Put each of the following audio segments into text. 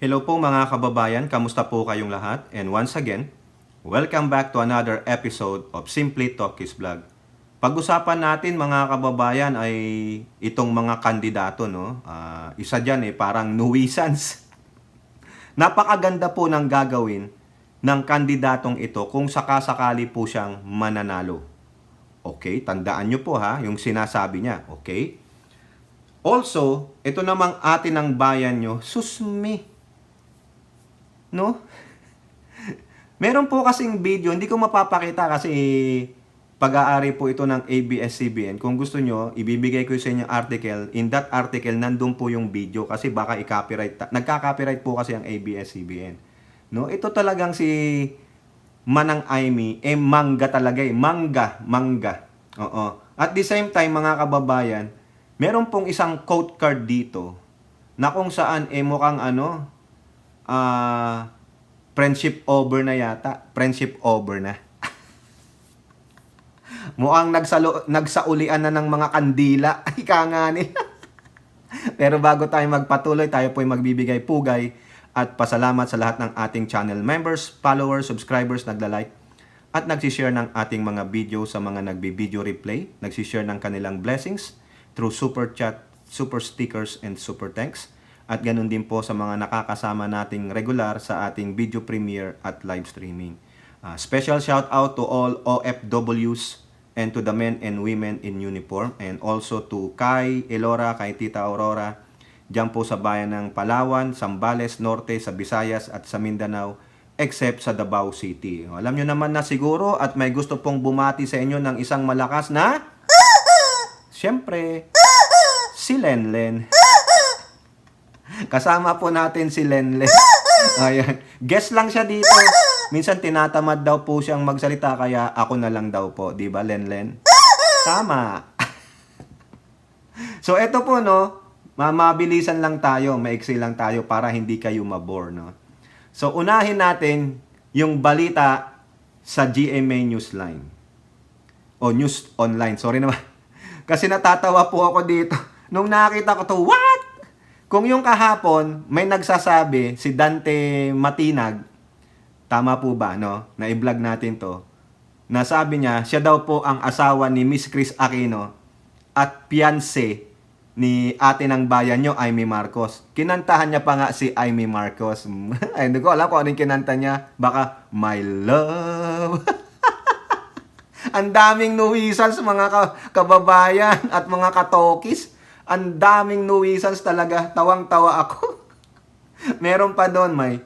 Hello po mga kababayan, kamusta po kayong lahat? And once again, welcome back to another episode of Simply Talkies Vlog. Pag-usapan natin mga kababayan ay itong mga kandidato, no? Isa dyan parang nuisance. Napakaganda po ng gagawin ng kandidatong ito kung sakasakali po siyang mananalo. Okay, tandaan nyo po ha, yung sinasabi niya, okay? Also, ito namang atin ng bayan nyo, susmi. No? Meron po kasing video, hindi ko mapapakita kasi pag-aari po ito ng ABS-CBN. Kung gusto nyo, ibibigay ko sa inyo article. In that article, nandun po yung video kasi baka i-copyright. Nagka-copyright po kasi ang ABS-CBN. No? Ito talagang si Manang Aimee, mangga talaga mangga. Oo. At the same time, mga kababayan, meron pong isang quote card dito na kung saan mukhang friendship over na yata. Friendship over na. Mukhang nagsaulian na ng mga kandila. Ika nga nila. Pero bago tayo magpatuloy, tayo po ay magbibigay pugay at pasalamat sa lahat ng ating channel members, followers, subscribers, nagla-like at nagsishare ng ating mga video sa mga nagbi-video replay, nagsishare ng kanilang blessings through super chat, super stickers, and super thanks. At ganun din po sa mga nakakasama nating regular sa ating video premiere at live streaming. Special shout out to all OFWs and to the men and women in uniform. And also to Kai Elora, kay Tita Aurora, dyan po sa bayan ng Palawan, Zambales, Norte, sa Visayas at sa Mindanao, except sa Davao City. Alam nyo naman na siguro at may gusto pong bumati sa inyo ng isang malakas na... Siyempre, si Lenlen. Kasama po natin si Lenlen. Ayan. Guest lang siya dito. Minsan tinatamad daw po siyang magsalita kaya ako na lang daw po. Di ba, Lenlen? Tama. So, eto po, no. Mabilisan lang tayo. Maiksi lang tayo para hindi kayo mabore, no. So, unahin natin yung balita sa GMA Newsline. O, News Online. Sorry naman. Kasi natatawa po ako dito. Nung nakita ko to, what? Kung yung kahapon, may nagsasabi, si Dante Matinag, tama po ba, no? Na i-vlog natin to. Nasabi niya, siya daw po ang asawa ni Miss Chris Aquino at fiancé ni ate ng bayan nyo, Aimee Marcos. Kinantahan niya pa nga si Aimee Marcos. Ay, hindi ko alam kung anong kinanta niya. Baka, my love. Ang daming nuisance mga kababayan at mga katokis. Ang daming nuisance talaga. Tawang-tawa ako. Meron pa doon, may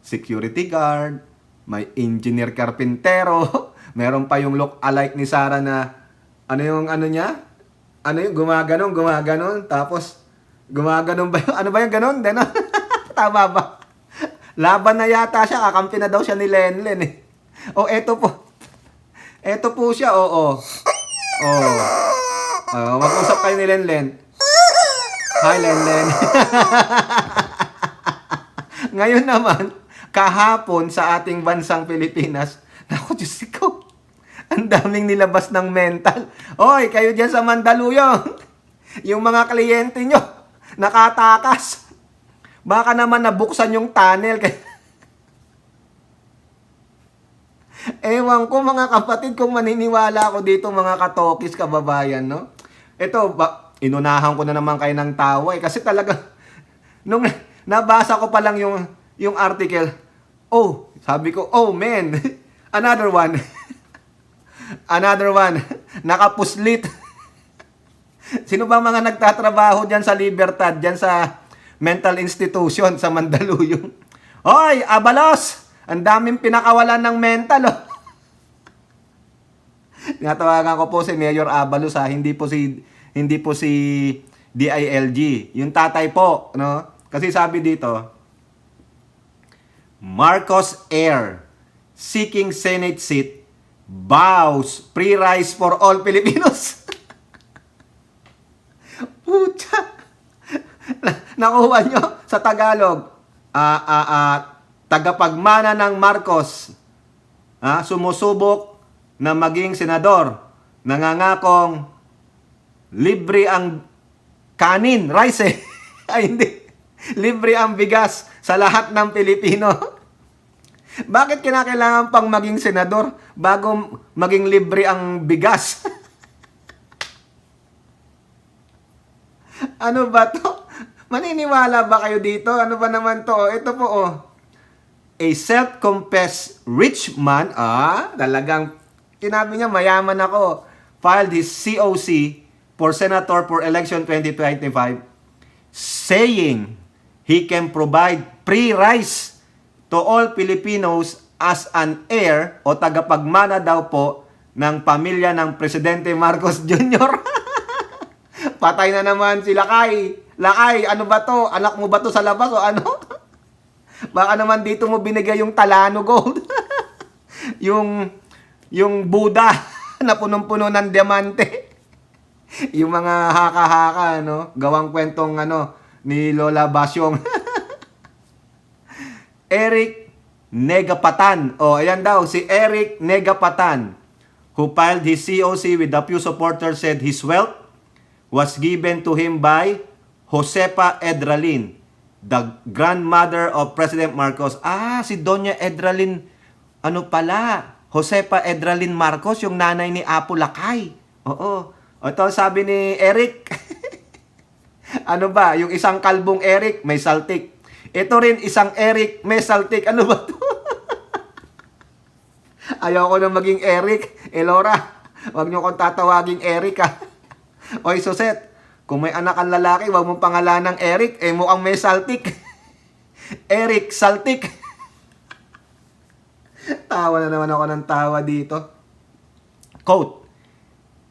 security guard, may engineer carpintero, meron pa yung look-alike ni Sarah na, ano yung ano niya? Ano yung gumaganon, tapos, gumaganon ba yung, ano ba yung ganon? Tama ba? Laban na yata siya, kakampi na daw siya ni Lenlen eh. O, eto po. Eto po siya, oo. Mag-usap kayo ni Lenlen. Hi, Lenlen. Ngayon naman, kahapon sa ating bansang Pilipinas, naku, Diyos ko, ang daming nilabas ng mental. Oy, kayo dyan sa Mandaluyong, yung mga kliyente nyo, nakatakas. Baka naman nabuksan yung tunnel. Ewan ko mga kapatid kung maniniwala ako dito mga katokis kababayan, no? Ito, inunahan ko na naman kayo ng tawa kasi talaga, nung nabasa ko pa lang yung article, sabi ko, oh man, another one. Another one, nakapuslit. Sino ba mga nagtatrabaho dyan sa Libertad, dyan sa mental institution sa Mandaluyong? Hoy, Abalos! Ang daming pinakawalan ng mental, oh. Tinatawagan ko po si Mayor Abalos, ha, hindi po si DILG, yung tatay po, no? Kasi sabi dito, Marcos Air seeking Senate seat vows free rice for all Filipinos. Pucha. Nakuha nyo sa Tagalog. Tagapagmana ng Marcos, sumusubok na maging senador, nangangakong libre ang kanin, rice eh. Ay, hindi. Libre ang bigas sa lahat ng Pilipino. Bakit kinakailangan pang maging senador bago maging libre ang bigas? Ano ba to? Maniniwala ba kayo dito? Ano ba naman to? Ito po oh. A self-confessed rich man, talagang tinabi niya mayaman ako, filed his COC for senator for election 2025 saying he can provide free rice to all Filipinos as an heir o tagapagmana daw po ng pamilya ng Presidente Marcos Jr. Patay na naman si Lakay. Lakay, ano ba to? Anak mo ba to sa labas o ano? Baka naman dito mo binigay yung Talano Gold. yung Buddha na punong-puno ng diamante. Yung mga haka-haka, no? Gawang kwentong ni Lola Basyong. Eric Negapatan. Ayan daw, si Eric Negapatan, who filed his COC with a few supporters, said his wealth was given to him by Josepa Edralin, the grandmother of President Marcos. Si Doña Edralin, Josepa Edralin Marcos, yung nanay ni Apo Lakay. Oo. Ito sabi ni Eric. Yung isang kalbong Eric, may saltik. Ito rin, isang Eric, may saltik. Ano ba to? Ayoko na maging Eric. Elora, wag niyo kong tatawaging Eric Oy, Suset, kung may anak ang lalaki, wag mong pangalan ng Eric, mukhang may saltik. Eric, saltik. Tawa na naman ako ng tawa dito. Quote,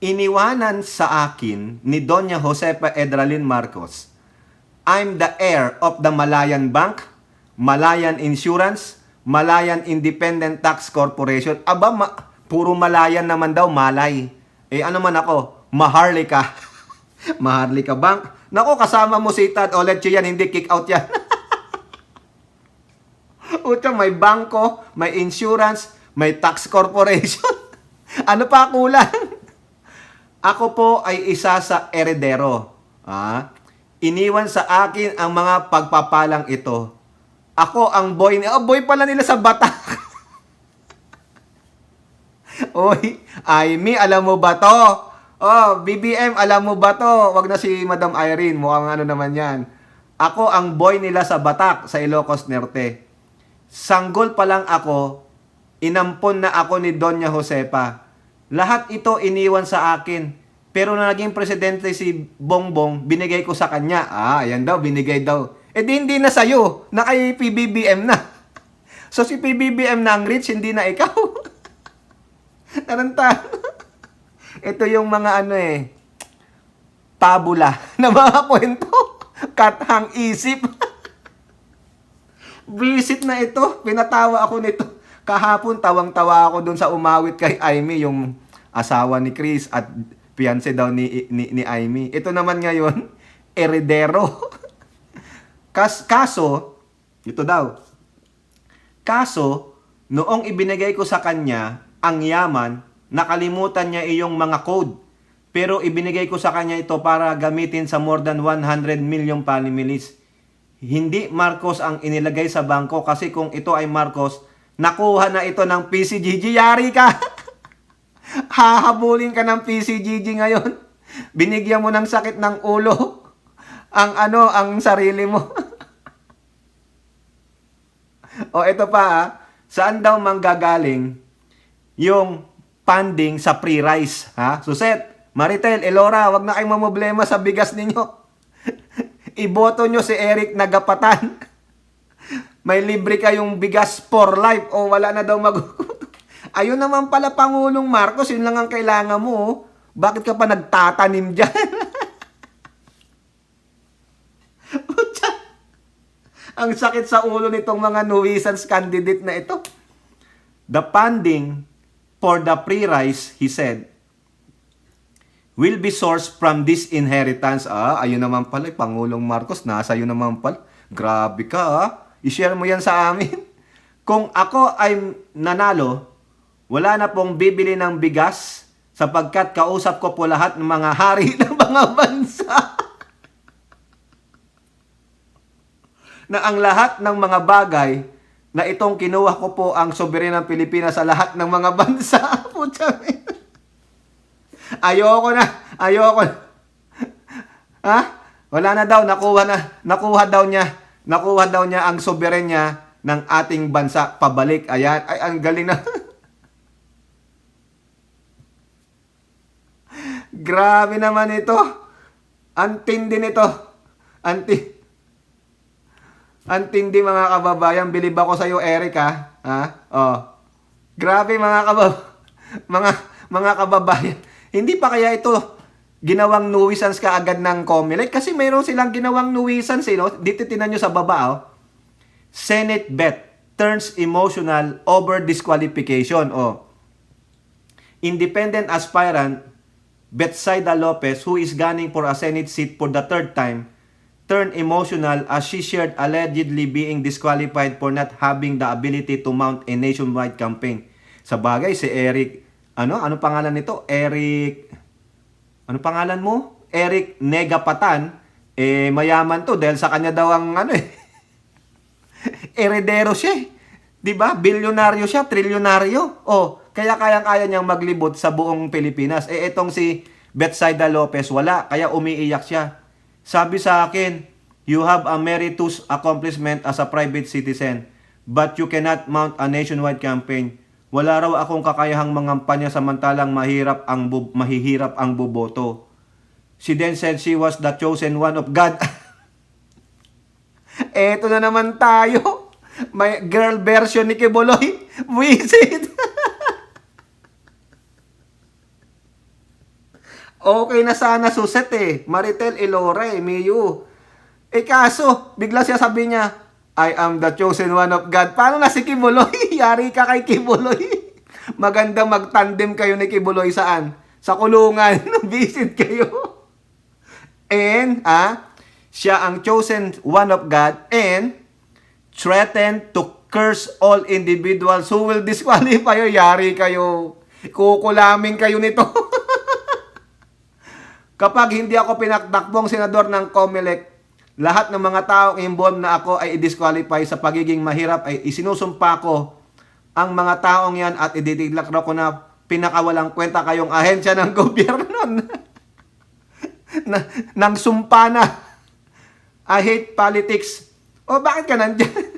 iniwanan sa akin ni Doña Josepa Edralin Marcos, I'm the heir of the Malayan Bank, Malayan Insurance, Malayan Independent Tax Corporation. Puro Malayan naman daw, Malay. Ano man ako? Maharlika. Maharlika Bank. Nako, kasama mo si Tad Oletche yan, hindi kick out yan. Utang, may bangko, may insurance, may tax corporation. Ano pa kulang? Ako po ay isa sa eredero. Iniwan sa akin ang mga pagpapalang ito. Ako ang boy boy pala nila sa Batak. Oy, Aimee, alam mo ba to? BBM, alam mo ba to? Wag na si Madam Irene, mukhang naman yan. Ako ang boy nila sa Batak, sa Ilocos Norte. Sanggol pa lang ako, inampon na ako ni Doña Josepa. Lahat ito iniwan sa akin. Pero na naging presidente si Bongbong, binigay ko sa kanya. Ayan daw, binigay daw. Hindi na sa'yo, na kay PBBM na. So si PBBM na ang rich, hindi na ikaw. Taranta. Ito yung mga pabula na mga kwento. Kathang isip. Visit na ito. Pinatawa ako nito. Kahapon, tawang-tawa ako dun sa umawit kay Aimee, yung asawa ni Chris at fiancé daw ni Aimee. Ito naman ngayon, eredero. Kaso, ito daw. Kaso, noong ibinigay ko sa kanya ang yaman, nakalimutan niya iyong mga code. Pero ibinigay ko sa kanya ito para gamitin sa more than 100 million families. Hindi Marcos ang inilagay sa bangko kasi kung ito ay Marcos, nakuha na ito ng PCGG. Yari ka! Hahabulin ka ng PCGG ngayon. Binigyan mo ng sakit ng ulo ang sarili mo. Ito pa saan daw manggagaling yung funding sa free rice? Suset, Maritel, Elora, wag na kayong mamblema sa bigas ninyo. Iboto nyo si Eric Nagapatan. May libre kayong bigas for life o wala na daw Ayun naman pala, Pangulong Marcos, yun lang ang kailangan mo. Bakit ka pa nagtatanim dyan? Ang sakit sa ulo nitong mga nuisance candidate na ito. The funding for the free rice, he said, will be sourced from this inheritance. Ayun naman pala, Pangulong Marcos, nasa yun naman pala. Grabe ka, I-share mo yan sa amin. Kung ako ay nanalo, wala na pong bibili ng bigas sapagkat kausap ko po lahat ng mga hari ng mga bansa. na ang lahat ng mga bagay na itong kinuha ko po ang soberenya ng Pilipinas sa lahat ng mga bansa. Putya. Ayoko na. Ayoko na. Ha? Wala na daw. Nakuha daw niya ang soberenya ng ating bansa pabalik. Ayan. Ay, ang galing na. Grabe naman ito. Antindi nito. Antindi mga kababayan. Bilib ako sa iyo, Eric, ha? Oh. Grabe mga kababayan. Hindi pa kaya ito ginawang nuisance kaagad ng COMELEC? Kasi mayroon silang ginawang nuisance, no? Dito tinan nyo sa baba, oh. Senate bet turns emotional over disqualification. Oh. Independent aspirant Betsaida Lopez, who is gunning for a Senate seat for the third time, turned emotional as she shared allegedly being disqualified for not having the ability to mount a nationwide campaign. Sa bagay, si Eric, ano pangalan nito? Ano pangalan mo? Eric Negapatan, mayaman to dahil sa kanya daw ang heredero siya. 'Di ba? Bilyonaryo siya, trilyonaryo. Oh, kaya kayang-kaya niyang maglibot sa buong Pilipinas. Etong si Betsaida Lopez wala, kaya umiiyak siya. Sabi sa akin, you have a meritorious accomplishment as a private citizen, but you cannot mount a nationwide campaign. Wala raw akong kakayahang mangampanya samantalang mahihirap ang boboto. She then said she was the chosen one of God. Eto na naman tayo. May girl version ni Kibuloy. Visit. Okay na sana suset Maritel Elora Miyu. Kaso, bigla siya sabi niya, I am the chosen one of God. Paano na si Kibuloy? Yari ka kay Kibuloy. Maganda magtandem kayo ni Kibuloy saan? Sa kulungan. Visit kayo. And, siya ang chosen one of God and threatened to curse all individuals who will disqualify you. Yari kayo. Kukulamin kayo nito. Kapag hindi ako pinagtakbong senador ng COMELEC, lahat ng mga taong involved na ako ay i-disqualify sa pagiging mahirap ay isinusumpa ko ang mga taong yan at idideklara ko na pinakawalang kwenta kayong ahensya ng gobyerno. Nang sumpa na. I hate politics. O bakit ka nandyan?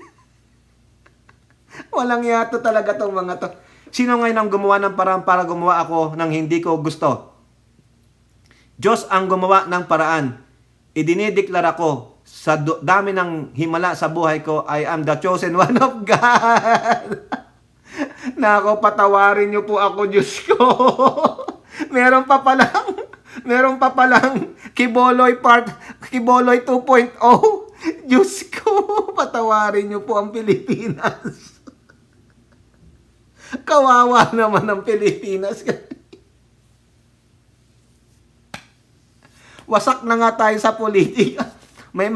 Walang yato talaga tong mga to. Sino ngayon ang gumawa ng paraan para gumawa ako ng hindi ko gusto? Diyos ang gumawa ng paraan. Idinideklara ko sa dami ng himala sa buhay ko, I am the chosen one of God. Nako, patawarin niyo po ako, Diyos ko. Meron pa palang Kibuloy 2.0. Diyos ko, patawarin niyo po ang Pilipinas. Kawawa naman ang Pilipinas. Wasak na nga tayo sa politika. May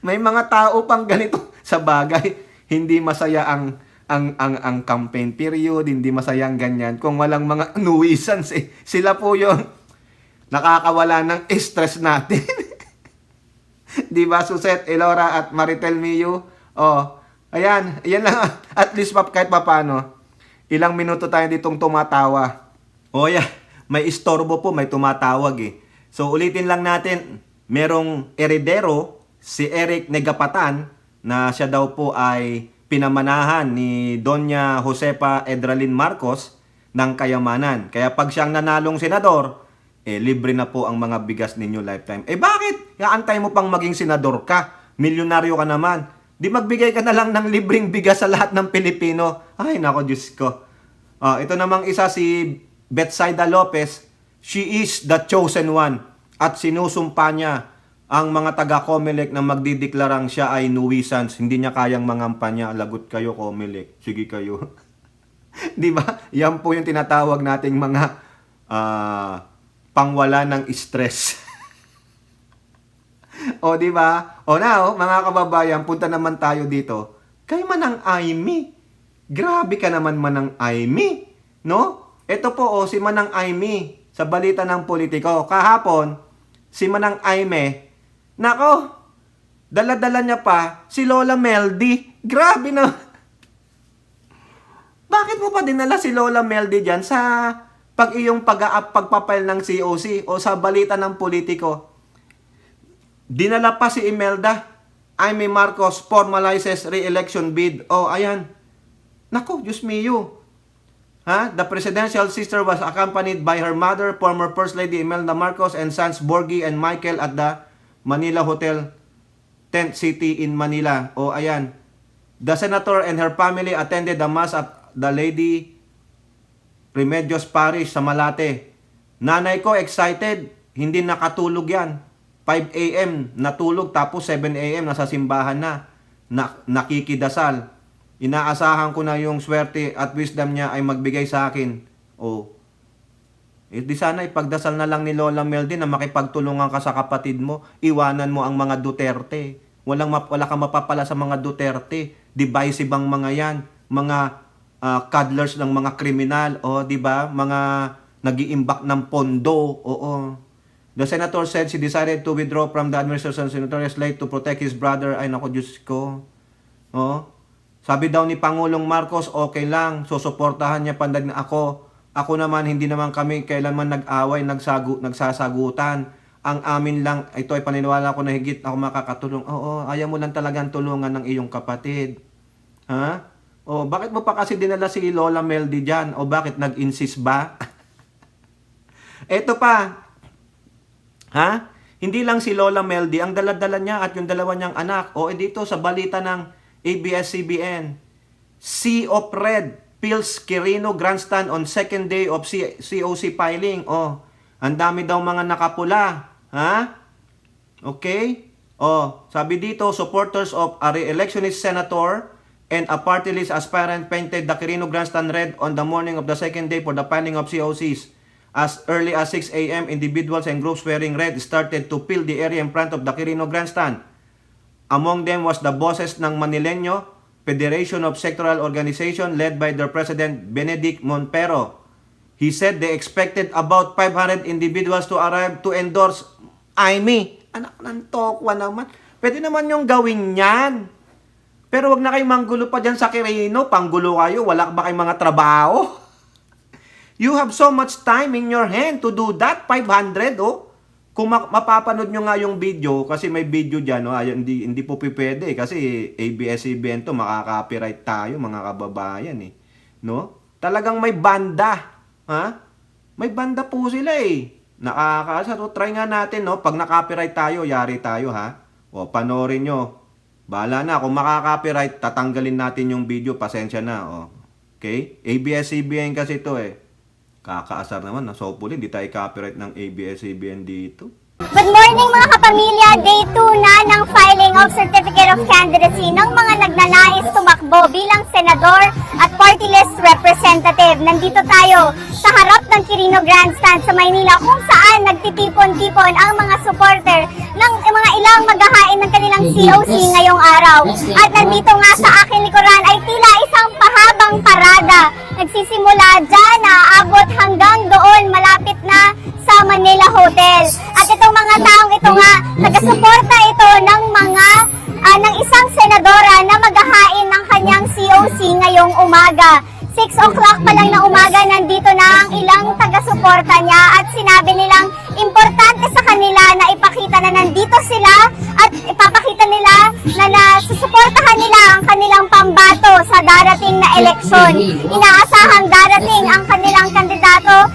mga tao pang ganito sa bagay. Hindi masaya ang campaign period, hindi masaya ang ganyan kung walang mga nuisance Sila po 'yon. Nakakawala ng stress natin. Di ba, Suset, Elora at Maritel Miyu? Oh, ayan lang. At least kahit papaano, ilang minuto tayo ditong tumatawa. Oh, yeah. May istorbo po, may tumatawag So, ulitin lang natin. Merong heredero, si Eric Negapatan, na siya daw po ay pinamanahan ni Doña Josefa Edralin Marcos ng kayamanan. Kaya pag siyang nanalong senador, libre na po ang mga bigas ninyo lifetime. Bakit? Yaantay mo pang maging senador ka. Milyonaryo ka naman. Di magbigay ka na lang ng libreng bigas sa lahat ng Pilipino. Ay, nako, Diyos ko. Ito namang isa si Betsaida Lopez. She is the chosen one. At sinusumpa niya ang mga taga-COMELEC na magdideklarang siya ay nuisance. Hindi niya kayang mangampanya. Lagot kayo, COMELEC. Sige kayo. Di ba? Yan po yung tinatawag nating mga pangwala ng stress. O, di ba? O now, mga kababayan, punta naman tayo dito. Kay Manang Aimee. Grabe ka naman, Manang Aimee. No? Ito po, si Manang Aimee sa balita ng politiko. Kahapon, si Manang Aimee, nako, Dala-dala niya pa si Lola Meldy. Grabe na. Bakit mo pa dinala si Lola Meldy dyan sa pagpapile ng COC o sa balita ng politiko? Dinala pa si Imelda. Amy Marcos formalizes re-election bid. Oh, ayan. Nako, Diyos mio. The presidential sister was accompanied by her mother, former First Lady Imelda Marcos, and sons Borgie and Michael at the Manila Hotel, Tent City in Manila. Oh, ayan. The senator and her family attended the mass at the Lady Remedios Parish sa Malate. Nanay ko excited. Hindi nakatulog yan. 5 a.m. natulog tapos 7 a.m. nasa simbahan na. Nakikidasal. Inaasahan ko na yung swerte at wisdom niya ay magbigay sa akin. Oh. Di sana ipagdasal na lang ni Lola Meldy na makipagtulungan ka sa kapatid mo. Iwanan mo ang mga Duterte. Wala kang mapapala sa mga Duterte. Divisive ang mga yan. Mga cuddlers ng mga kriminal. O, di ba? Mga nag-iimbak ng pondo. Oo. The senator said she decided to withdraw from the administration senatorial slate to protect his brother. Ay, naku, Diyos ko. Oh. Sabi daw ni Pangulong Marcos, okay lang. Susuportahan niya pandag na ako. Ako naman, hindi naman kami kailanman nag-away, nagsasagutan. Ang amin lang, ito ay paniniwala ko na higit ako makakatulong. Oo, ayaw mo lang talagang tulungan ng iyong kapatid. Ha? O, bakit mo pa kasi dinala si Lola Meldy dyan? O bakit nag-insist ba? Eto pa. Ha? Hindi lang si Lola Meldy, ang dala-dala niya at yung dalawa niyang anak. O, dito sa balita ng ABS-CBN. Sea of Red fills Quirino Grandstand on second day of COC filing. O, ang dami daw mga nakapula. Ha? Okay? O, sabi dito, supporters of a re-electionist senator and a party list aspirant painted the Quirino Grandstand red on the morning of the second day for the filing of COCs. As early as 6 a.m., individuals and groups wearing red started to fill the area in front of the Quirino Grandstand. Among them was the bosses ng Manileño Federation of Sectoral Organization led by their president Benedict Monpero. He said they expected about 500 individuals to arrive to endorse Amy. Anak ng tokwa naman. Pwede naman yung gawin yan. Pero wag na kayo manggulo pa dyan sa Quirino. Panggulo kayo. Wala ba kayong mga trabaho? You have so much time in your hand to do that. 500, oh. Kung mapapanood nyo nga yung video, kasi may video dyan, no? Hindi po pwede, kasi ABS-CBN to, makaka-copyright tayo, mga kababayan, eh. No? Talagang may banda. Ha? May banda po sila, eh. Nakakasaro. Try nga natin, no? Pag na-copyright tayo, yari tayo, ha? O, panoorin nyo. Bahala na. Kung makaka-copyright, tatanggalin natin yung video. Pasensya na, oh. Okay? ABS-CBN kasi to, eh. Kakaasar naman, so hopefully hindi tayo copyright ng ABS-CBN dito. Good morning mga kapamilya, day 2 na ng filing of Certificate of Candidacy ng mga nagnanais tumakbo bilang senador at party list representative. Nandito tayo sa harap ng Quirino Grandstand sa Maynila kung saan nagtitipon-tipon ang mga supporter ng mga ilang maghahain ng kanilang COC ngayong araw. At nandito nga sa akin likuran ay tila isang pahabang parada. Nagsisimula dyan, aabot hanggang doon, malapit na sa Manila Hotel. At itong mga taong ito nga, nagasuporta ito ng mga ng isang senadora na maghahain ng kanyang COC ngayong umaga. 6 o'clock pa lang na umaga, nandito na ang ilang taga-suporta niya at sinabi nilang importante sa kanila na ipakita na nandito sila at ipapakita nila na susuportahan nila ang kanilang pambato sa darating na eleksyon. Inaasahang darating ang kanilang kandidato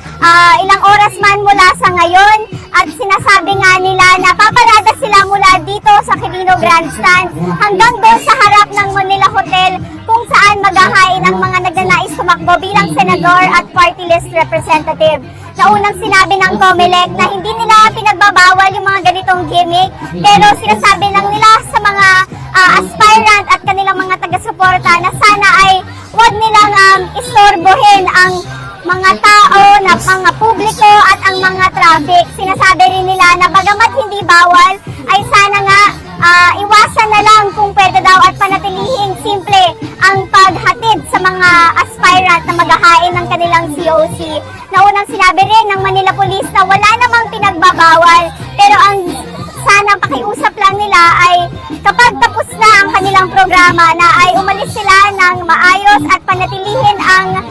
ilang oras man mula sa ngayon at sinasabi nga nila na paparada sila mula dito sa Quirino Grandstand hanggang doon sa harap ng Manila Hotel kung saan maghahain ang mga nagnanais tumakbo bilang senador at party list representative. Naunang sinabi ng COMELEC na hindi nila pinagbabawal yung mga ganitong gimmick, pero sinasabi lang nila sa mga aspirant at kanilang mga taga-suporta na sana ay huwag nilang istorbohin ang mga tao, na mga publiko at ang mga traffic. Sinasabi rin nila na bagamat hindi bawal, ay sana nga iwasan na lang kung pwede daw at panatilihing simple ang paghatid sa mga aspirant na maghahain ng kanilang COC. Naunang sinabi rin ng Manila Police na wala namang pinagbabawal, pero ang sana pakiusap lang nila ay kapag kanilang programa na ay umalis sila ng maayos at panatilihin ang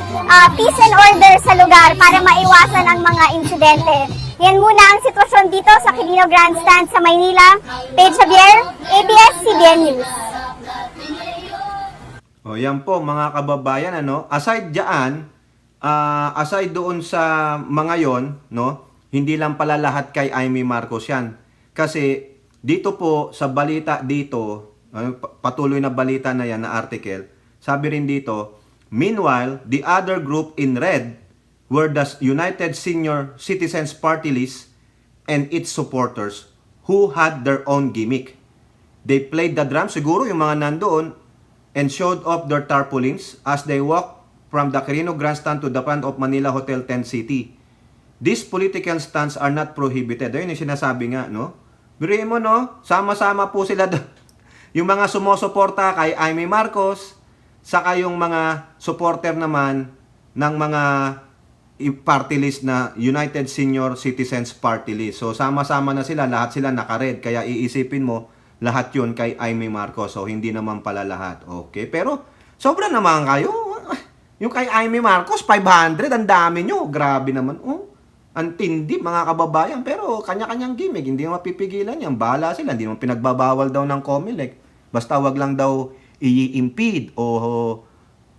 peace and order sa lugar para maiwasan ang mga insidente. Yan muna ang sitwasyon dito sa Quirino Grandstand sa Maynila. Paige Javier, ABS-CBN News. O yan po mga kababayan, ano, aside diyan, aside doon sa mga yon, no, hindi lang pala lahat kay Amy Marcos yan. Kasi dito po sa balita dito, patuloy na balita na yan na article, sabi rin dito, meanwhile, the other group in red were the United Senior Citizens Party List and its supporters who had their own gimmick. They played the drums, siguro yung mga nandoon, and showed off their tarpaulins as they walked from the Quirino Grandstand to the front of Manila Hotel 10 City. These political stunts are not prohibited. Ayun yung sinasabi nga, no? Biruin mo, no? Sama-sama po sila doon. Yung mga sumusuporta kay Amy Marcos, saka yung mga supporter naman ng mga party list na United Senior Citizens Party List. So, sama-sama na sila. Lahat sila naka-red. Kaya iisipin mo, lahat yun kay Amy Marcos. So, hindi naman pala lahat. Okay? Pero, sobra naman kayo. Yung kay Amy Marcos, 500. Ang dami nyo. Grabe naman. Oh. Ang tindi, mga kababayan. Pero kanya-kanyang gimmick, hindi naman mapipigilan yan. Bahala sila, hindi naman pinagbabawal daw ng COMELEC. Basta wag lang daw i-impede o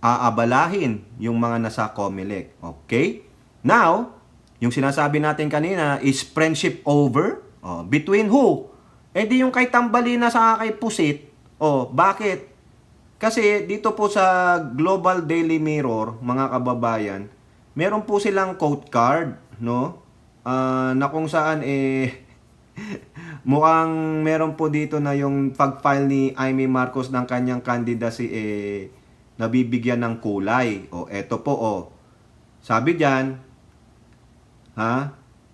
aabalahin yung mga nasa COMELEC. Okay? Now, yung sinasabi natin kanina is friendship over. Between who? Eh di yung kay Tambalina sa kay Pusit. Bakit? Kasi dito po sa Global Daily Mirror, mga kababayan, meron po silang quote card, no? Na kung saan mukhang meron po dito na yung pag-file ni Amy Marcos ng kanyang candidacy nabibigyan ng kulay. Eto po, sabi diyan,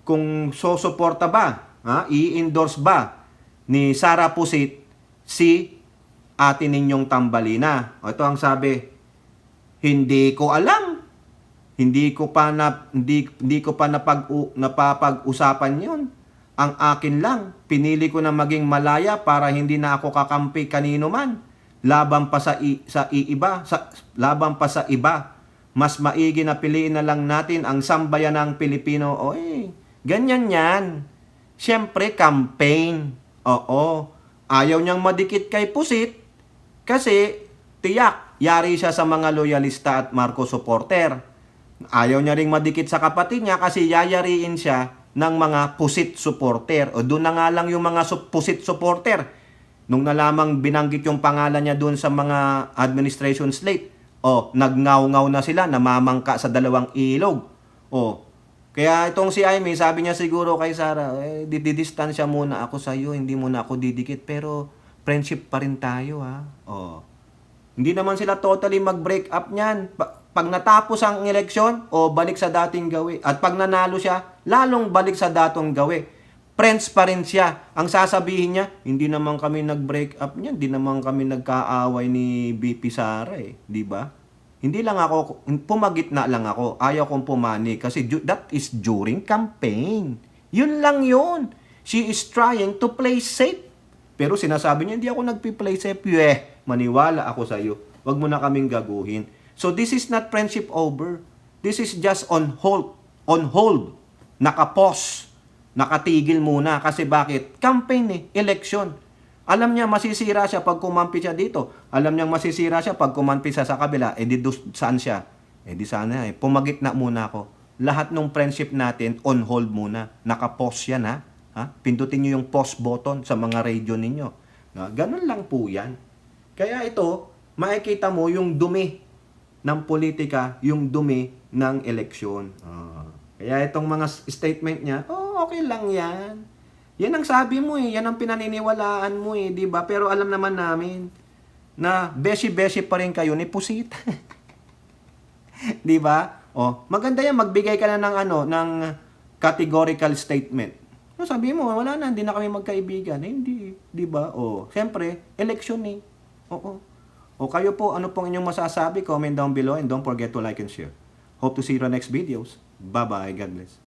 kung susuporta ba, i-endorse ba ni Sara Pusit si ate ninyong Tambalina? Ito ang sabi, hindi ko alam. Hindi ko pa napapag-usapan 'yon. Ang akin lang, pinili ko na maging malaya para hindi na ako kakampi kanino man. Laban pa sa iba. Mas maigi na piliin na lang natin ang sambayanang Pilipino. Ganyan 'yan. Siyempre campaign. Ayaw niyang madikit kay Pusit kasi tiyak yari siya sa mga loyalista at Marcos supporter. Ayaw niya ring madikit sa kapatid niya kasi yayariin siya ng mga Pusit supporter. Doon na nga lang yung mga Pusit supporter. Nung nalamang binanggit yung pangalan niya doon sa mga administration slate, nagngaw-ngaw na sila, namamangka sa dalawang ilog. Kaya itong si Amy, sabi niya siguro kay Sara, didistansya muna ako sa iyo, hindi muna ako didikit, pero friendship pa rin tayo, ha. Hindi naman sila totally mag-break up niyan. Pag natapos ang eleksyon, balik sa dating gawi. At pag nanalo siya, lalong balik sa datong gawi. Friends pa rin siya. Ang sasabihin niya, hindi naman kami nag-break up niyan, hindi naman kami nagkaaway ni BP Sara, di ba? Hindi lang ako, pumagitna lang ako. Ayaw kong pumani kasi that is during campaign. Yun lang yun. She is trying to play safe. Pero sinasabi niya, hindi ako nagpi-play safe. Maniwala ako sa iyo. Wag mo na kaming gaguhin. So this is not friendship over. This is just on hold. On hold. Nakapause. Nakatigil muna. Kasi bakit? Campaign election. Alam niya masisira siya pag kumampi siya dito. Alam niya masisira siya pag kumampi siya sa kabila. Saan siya? Di sana pumagitna muna ako. Lahat ng friendship natin on hold muna. Nakapause yan, ha? Pindutin niyo yung pause button sa mga radio ninyo. Ganun lang po yan. Kaya ito, makikita mo yung dumi ng politika, yung dumi ng eleksyon. Kaya itong mga statement niya, okay lang yan. Yan ang sabi mo yan ang pinaniniwalaan mo di ba? Pero alam naman namin na beshi-beshi pa rin kayo ni Pusit. Di ba? Maganda yan, magbigay ka na ng categorical statement. Sabi mo, wala na, hindi na kami magkaibigan. Hindi, di ba? Siyempre, election kayo po, ano pong inyong masasabi? Comment down below and don't forget to like and share. Hope to see you on next videos. Bye-bye. God bless.